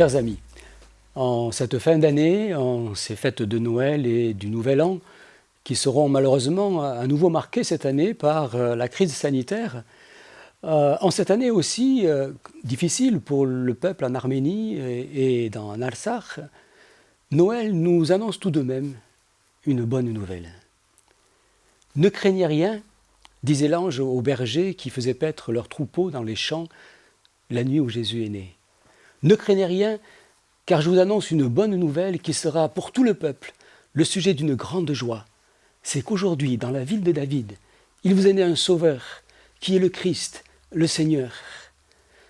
Chers amis, en cette fin d'année, en ces fêtes de Noël et du Nouvel An, qui seront malheureusement à nouveau marquées cette année par la crise sanitaire, en cette année aussi difficile pour le peuple en Arménie et en Artsakh, Noël nous annonce tout de même une bonne nouvelle. Ne craignez rien, disait l'ange aux bergers qui faisaient paître leurs troupeaux dans les champs la nuit où Jésus est né. Ne craignez rien, car je vous annonce une bonne nouvelle qui sera pour tout le peuple le sujet d'une grande joie. C'est qu'aujourd'hui, dans la ville de David, il vous est né un sauveur, qui est le Christ, le Seigneur.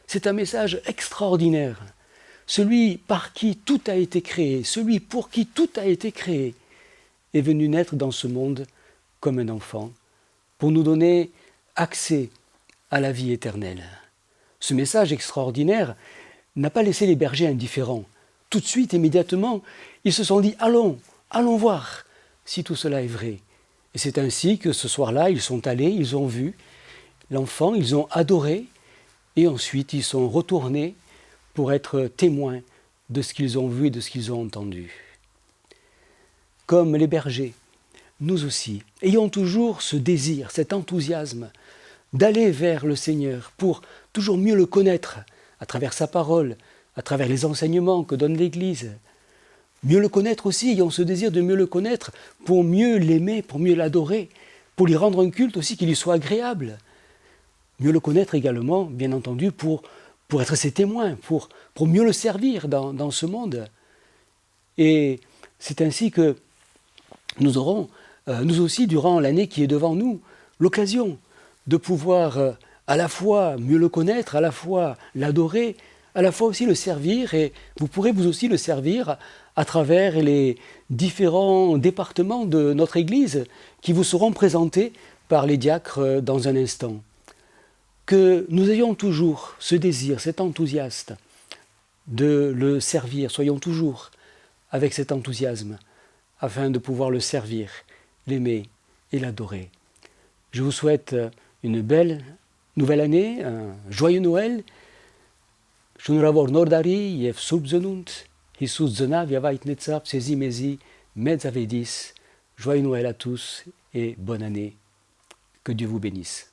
C'est un message extraordinaire. Celui par qui tout a été créé, celui pour qui tout a été créé, est venu naître dans ce monde comme un enfant, pour nous donner accès à la vie éternelle. Ce message extraordinaire n'a pas laissé les bergers indifférents. Tout de suite, immédiatement, ils se sont dit « Allons voir si tout cela est vrai ». Et c'est ainsi que ce soir-là, ils sont allés, ils ont vu l'enfant, ils ont adoré, et ensuite ils sont retournés pour être témoins de ce qu'ils ont vu et de ce qu'ils ont entendu. Comme les bergers, nous aussi, ayons toujours ce désir, cet enthousiasme d'aller vers le Seigneur pour toujours mieux le connaître à travers sa parole, à travers les enseignements que donne l'Église. Mieux le connaître aussi, ayant ce désir de mieux le connaître pour mieux l'aimer, pour mieux l'adorer, pour lui rendre un culte aussi qui lui soit agréable. Mieux le connaître également, bien entendu, pour être ses témoins, pour mieux le servir dans ce monde. Et c'est ainsi que nous aurons, nous aussi, durant l'année qui est devant nous, l'occasion de pouvoir à la fois mieux le connaître, à la fois l'adorer, à la fois aussi le servir, et vous pourrez vous aussi le servir à travers les différents départements de notre Église qui vous seront présentés par les diacres dans un instant. Que nous ayons toujours ce désir, cet enthousiasme de le servir, soyons toujours avec cet enthousiasme afin de pouvoir le servir, l'aimer et l'adorer. Je vous souhaite une belle nouvelle année, un joyeux Noël. Shunravor Nordari, Yev Subzenunt, Hisus Zena, Viavait Netzap, Sezi Mezi, Medzavedis. Joyeux Noël à tous et bonne année. Que Dieu vous bénisse.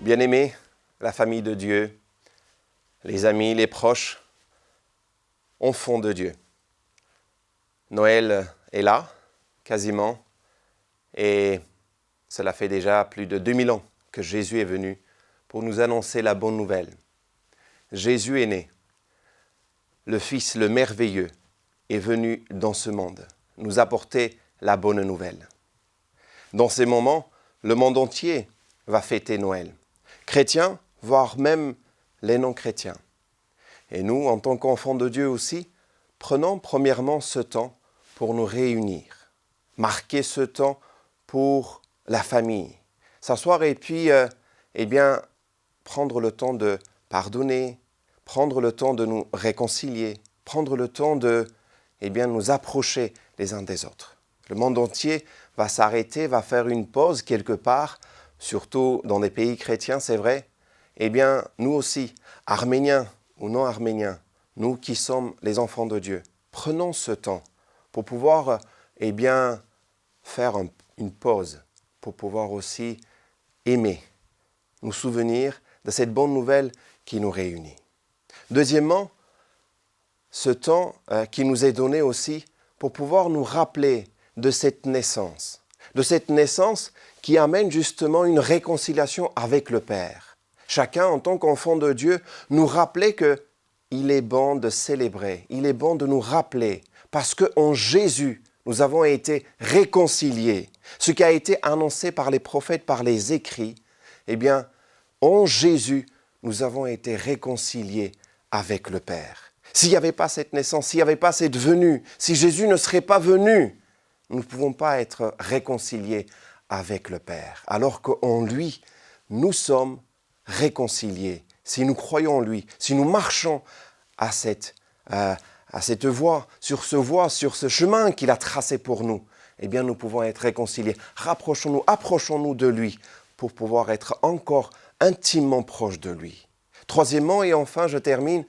Bien-aimés, la famille de Dieu, les amis, les proches, enfants de Dieu. Noël est là, quasiment, et cela fait déjà plus de 2000 ans que Jésus est venu pour nous annoncer la bonne nouvelle. Jésus est né. Le Fils, le merveilleux, est venu dans ce monde, nous apporter la bonne nouvelle. Dans ces moments, le monde entier va fêter Noël. Chrétiens, voire même les non-chrétiens. Et nous, en tant qu'enfants de Dieu aussi, prenons premièrement ce temps pour nous réunir. Marquer ce temps pour la famille. S'asseoir et puis, prendre le temps de pardonner, prendre le temps de nous réconcilier, prendre le temps de, nous approcher les uns des autres. Le monde entier va s'arrêter, va faire une pause quelque part, surtout dans des pays chrétiens, c'est vrai. Nous aussi, Arméniens ou non Arméniens, nous qui sommes les enfants de Dieu, prenons ce temps pour pouvoir, faire une pause, pour pouvoir aussi aimer, nous souvenir de cette bonne nouvelle qui nous réunit. Deuxièmement, ce temps qui nous est donné aussi pour pouvoir nous rappeler de cette naissance qui amène justement une réconciliation avec le Père. Chacun, en tant qu'enfant de Dieu, nous rappeler qu'il est bon de célébrer, il est bon de nous rappeler, parce qu'en Jésus, nous avons été réconciliés. Ce qui a été annoncé par les prophètes, par les écrits, en Jésus, nous avons été réconciliés avec le Père. S'il n'y avait pas cette naissance, s'il n'y avait pas cette venue, si Jésus ne serait pas venu, nous ne pouvons pas être réconciliés avec le Père. Alors qu'en lui, nous sommes réconciliés. Si nous croyons en lui, si nous marchons à cette voie, sur ce chemin qu'il a tracé pour nous, nous pouvons être réconciliés. Approchons-nous de lui pour pouvoir être encore intimement proche de lui. Troisièmement et enfin, je termine,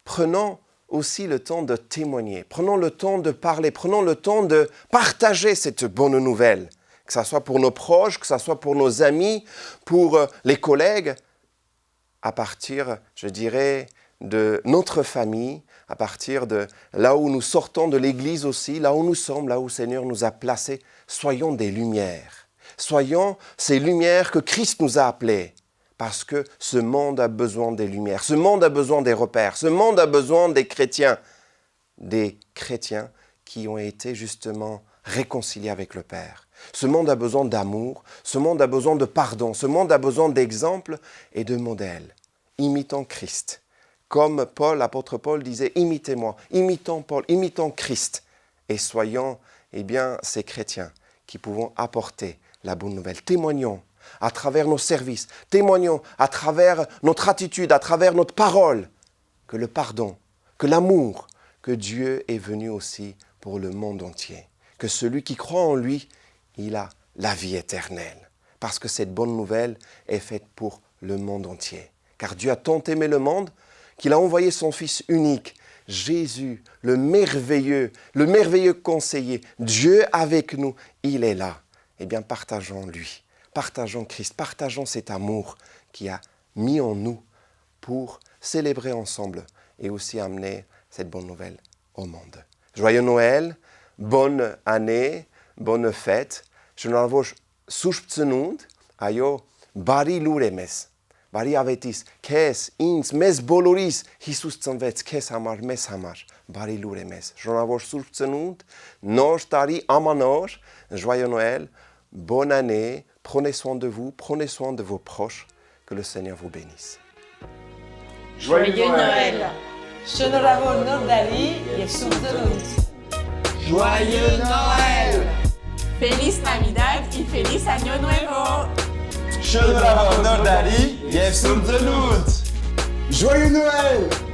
prenons aussi le temps de témoigner, prenons le temps de parler, prenons le temps de partager cette bonne nouvelle, que ce soit pour nos proches, que ce soit pour nos amis, pour les collègues, à partir, je dirais, de notre famille, à partir de là où nous sortons de l'Église aussi, là où nous sommes, là où le Seigneur nous a placés, soyons des lumières. Soyons ces lumières que Christ nous a appelées, parce que ce monde a besoin des lumières, ce monde a besoin des repères, ce monde a besoin des chrétiens qui ont été justement réconciliés avec le Père. Ce monde a besoin d'amour, ce monde a besoin de pardon, ce monde a besoin d'exemples et de modèles. Imitons Christ. Comme Paul, l'apôtre Paul disait, imitez-moi, imitons Paul, imitons Christ. Et soyons, ces chrétiens qui pouvons apporter la bonne nouvelle. Témoignons à travers nos services, témoignons à travers notre attitude, à travers notre parole, que le pardon, que l'amour, que Dieu est venu aussi pour le monde entier. Que celui qui croit en lui, il a la vie éternelle. Parce que cette bonne nouvelle est faite pour le monde entier. Car Dieu a tant aimé le monde qu'il a envoyé son Fils unique, Jésus, le merveilleux conseiller, Dieu avec nous, il est là. Partageons lui, partageons Christ, partageons cet amour qu'il a mis en nous pour célébrer ensemble et aussi amener cette bonne nouvelle au monde. Joyeux Noël, bonne année, bonne fête. Je nous envoie suspcenund, ayo, bari luremes. Bari avetis, kes, ins, mes boloris, Jesus tsanvets, kes hamar, mes hamar, bari luremes. Je nous envoie suspcenund, nos tari amanor, joyeux Noël, bonne année, prenez soin de vous, prenez soin de vos proches, que le Seigneur vous bénisse. Joyeux Noël! Honorable Nordali, Jesus Joyeux Noël! Feliz Navidad y Feliz Año Nuevo! Honorable Nordali, Jesus Joyeux Noël!